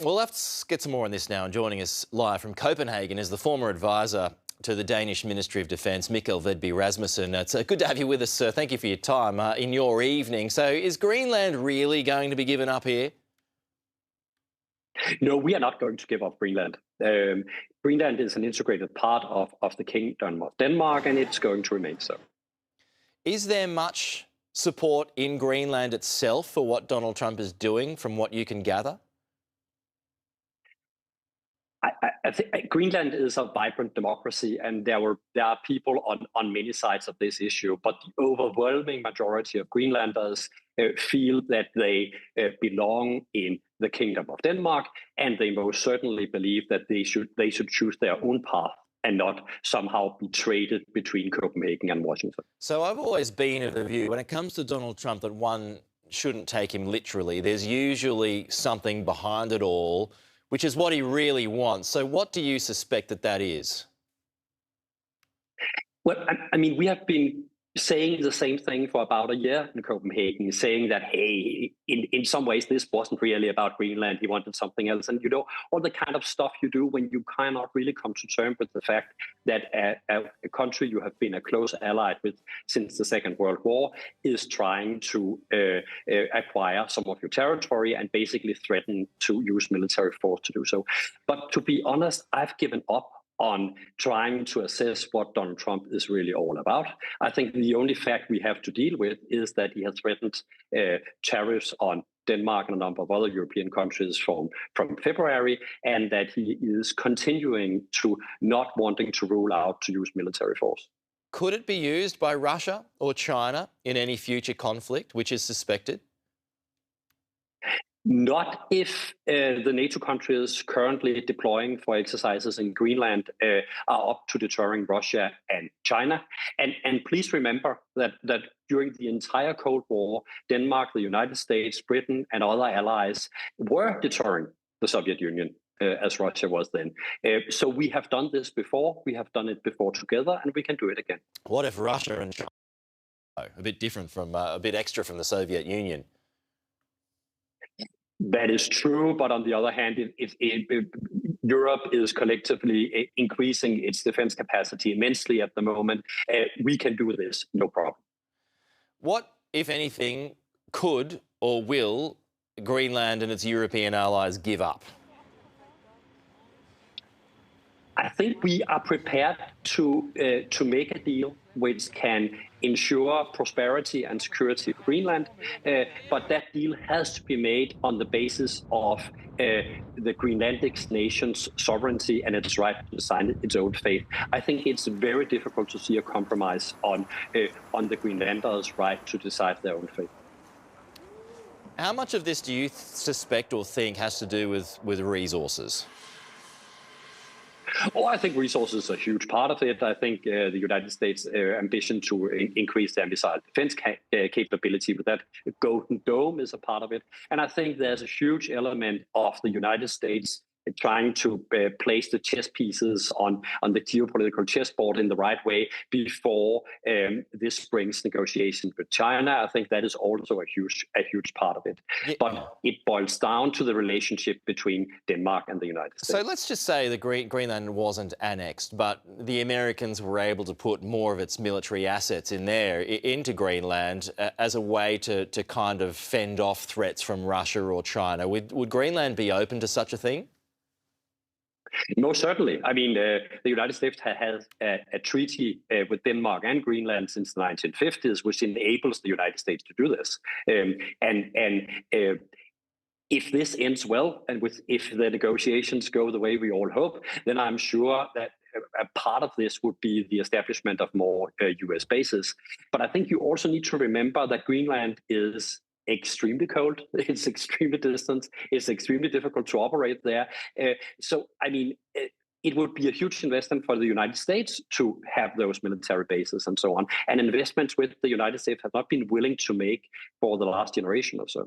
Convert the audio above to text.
Well, let's get some more on this now. And joining us live from Copenhagen is the former advisor to the Danish Ministry of Defence, Mikkel Vedby Rasmussen. It's good to have you with us, sir. Thank you for your time in your evening. So is Greenland really going to be given up here? No, we are not going to give up Greenland. Greenland is an integrated part of the Kingdom of Denmark, and it's going to remain so. Is there much support in Greenland itself for what Donald Trump is doing, from what you can gather? I think Greenland is a vibrant democracy, and there are people on many sides of this issue. But the overwhelming majority of Greenlanders feel that they belong in the Kingdom of Denmark, and they most certainly believe that they should choose their own path and not somehow be traded between Copenhagen and Washington. So I've always been of the view, when it comes to Donald Trump, that one shouldn't take him literally. There's usually something behind it all, which is what he really wants. So what do you suspect that is? Well, I mean, we have been saying the same thing for about a year in Copenhagen, saying that, hey, in some ways, this wasn't really about Greenland. He wanted something else. And, all the kind of stuff you do when you cannot really come to terms with the fact that a country you have been a close ally with since the Second World War is trying to acquire some of your territory and basically threaten to use military force to do so. But to be honest, I've given up on trying to assess what Donald Trump is really all about. I think the only fact we have to deal with is that he has threatened tariffs on Denmark and a number of other European countries from February, and that he is continuing to not wanting to rule out to use military force. Could it be used by Russia or China in any future conflict, which is suspected? Not if the NATO countries currently deploying for exercises in Greenland are up to deterring Russia and China. And please remember that during the entire Cold War, Denmark, the United States, Britain, and other allies were deterring the Soviet Union as Russia was then. So we have done this before. We have done it before together, and we can do it again. What if Russia and China, a bit different from, a bit extra from the Soviet Union? That is true, but on the other hand, if Europe is collectively increasing its defense capacity immensely at the moment, we can do this, no problem. What, if anything, could or will Greenland and its European allies give up? I think we are prepared to make a deal which can ensure prosperity and security for Greenland, but that deal has to be made on the basis of the Greenlandic nation's sovereignty and its right to decide its own fate. I think it's very difficult to see a compromise on the Greenlanders' right to decide their own fate. How much of this do you suspect or think has to do with resources? Oh, I think resources are a huge part of it. I think the United States' ambition to increase their missile defense capability with that Golden Dome is a part of it. And I think there's a huge element of the United States trying to place the chess pieces on the geopolitical chessboard in the right way before this spring's negotiations with China. I think that is also a huge part of it. Yeah. But it boils down to the relationship between Denmark and the United States. So let's just say that Greenland wasn't annexed, but the Americans were able to put more of its military assets in there, into Greenland, as a way to kind of fend off threats from Russia or China. Would Greenland be open to such a thing? Most certainly. I mean, the United States has a treaty with Denmark and Greenland since the 1950s, which enables the United States to do this. If this ends well, and if the negotiations go the way we all hope, then I'm sure that a part of this would be the establishment of more U.S. bases. But I think you also need to remember that Greenland is extremely cold. It's extremely distant. It's extremely difficult to operate there. So, I mean, it would be a huge investment for the United States to have those military bases and so on. And investments with the United States have not been willing to make for the last generation or so.